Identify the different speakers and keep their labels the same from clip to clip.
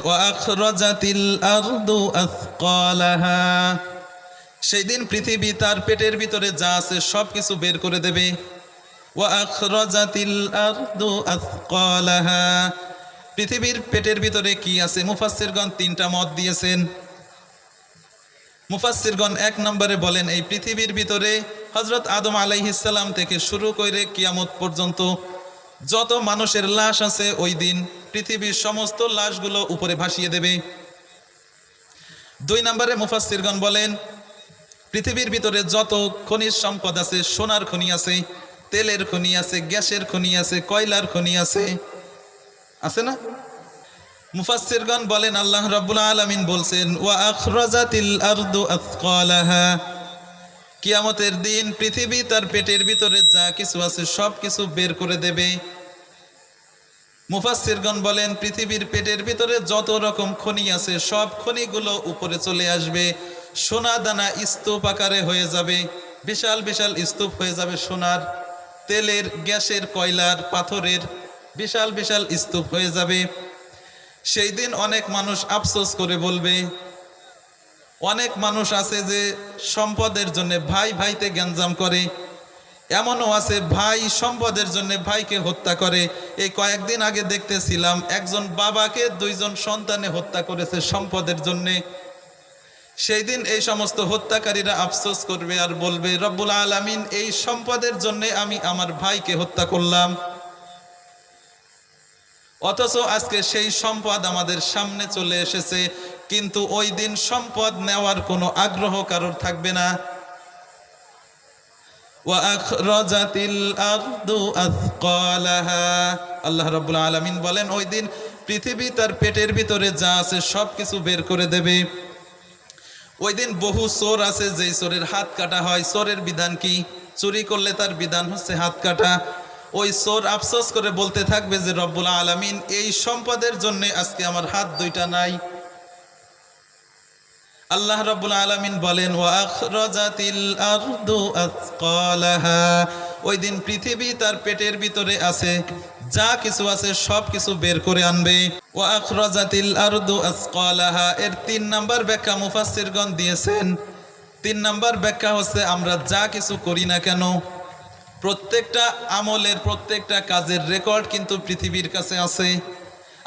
Speaker 1: ওয়াখরাজাতিল আরদু আথকালাহা, সেই দিন পৃথিবী তার পেটের ভিতরে যা আছে সব কিছু বের করে দেবে। ওয়াখরাজাতিল আরদু আথকালাহা, পৃথিবীর পেটের ভিতরে কি আছে? মুফাসসিরগণ তিনটা মত দিয়েছেন। মুফাসসিরগণ এক নম্বরে বলেন এই পৃথিবীর ভিতরে হযরত আদম আলাইহিস সালাম থেকে শুরু করে কিয়ামত পর্যন্ত যত মানুষের লাশ আছে ওই দিন পৃথিবীর সমস্ত লাশগুলো উপরে ভাসিয়ে দেবে। দুই নম্বরে মুফাসসিরগণ বলেন পৃথিবীর ভিতরে যত খনিজ সম্পদ আছে, সোনার খনি আছে, তেলের খনি আছে, গ্যাসের খনি আছে, কয়লার খনি আছে, আছে না? মুফাসসিরগণ বলেন আল্লাহ রাব্বুল আলামিন বলছেন ওয়া আখরাজাতিল আরদু আথকালাহা, কিয়ামতের দিন পৃথিবী তার পেটের ভিতরে যা কিছু আছে সব কিছু বের করে দেবে। মুফাসসিরগণ বলেন পৃথিবীর পেটের ভিতরে যত রকম খনি আছে সব খনিগুলো উপরে চলে আসবে, সোনা দানা স্তূপ আকারে হয়ে যাবে, বিশাল বিশাল স্তূপ হয়ে যাবে সোনার, তেলের, গ্যাসের, কয়লার, পাথরের বিশাল বিশাল স্তূপ হয়ে যাবে। সেই দিন অনেক মানুষ আফসোস করে বলবে, অনেক মানুষ আছে যে সম্পদের জন্য ভাই ভাইতে গ্যাঞ্জাম করে, এমনও আছে ভাই সম্পদের জন্য ভাইকে হত্যা করে। এই কয়েকদিন আগে দেখতেছিলাম একজন বাবাকে দুইজন সন্তানে হত্যা করেছে সম্পদের জন্যে। সেই দিন এই সমস্ত হত্যাকারীরা আফসোস করবে আর বলবে রব্বুল আলামিন এই সম্পদের জন্য আমি আমার ভাইকে হত্যা করলাম। অথচ আজকে সেই সম্পদ আমাদের সামনে চলে এসেছে, কিন্তু ওই দিন সম্পদ নেওয়ার কোনো আগ্রহ কারোর থাকবে না। ওয়াখরাজাতিল আরদু আথকালাহা, আল্লাহ রাব্বুল আলামিন বলেন ওই দিন পৃথিবী তার পেটের ভিতরে যা আছে সব কিছু বের করে দেবে। ওই দিন বহু চোর আছে যেই চোরের হাত কাটা হয়। চোরের বিধান কি? চুরি করলে তার বিধান হচ্ছে হাত কাটা। ওই চোর আফসোস করে বলতে থাকবে যে রব্বুল আলামিন এই সম্পদের জন্য আজকে আমার হাত দুইটা নাই। আল্লাহ রাব্বুল আলামিন বলেন ওয়াখরাজাতিল আরদু আথকালাহা, ওই দিন পৃথিবী তার পেটের ভিতরে আছে যা কিছু আছে সব কিছু বের করে আনবে। ওয়াখরাজাতিল আরদু আথকালাহা এর 3 নাম্বার ব্যাখ্যা মুফাসসিরগণ দিয়েছেন। 3 নাম্বার ব্যাখ্যা হচ্ছে আমরা যা কিছু করি না কেন প্রত্যেকটা আমলের প্রত্যেকটা কাজের রেকর্ড কিন্তু পৃথিবীর কাছে আছে।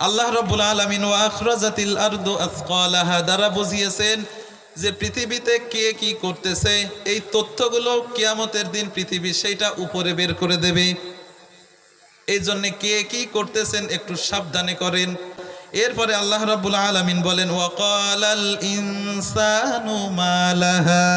Speaker 1: আল্লাহ রাব্বুল আলামিন ওয়াখরাজাতিল আরদু আথকালাহা দ্বারা বুঝিয়েছেন যে পৃথিবীতে কে কি করতেছে এই তথ্যগুলো কিয়ামতের দিন পৃথিবী সেইটা উপরে বের করে দেবে। এই জন্য কে কি করতেছেন একটু সাবধানে করেন। এরপরে আল্লাহ রাব্বুল আলামিন বলেন ওয়াকালাল ইনসানু মা লাহা,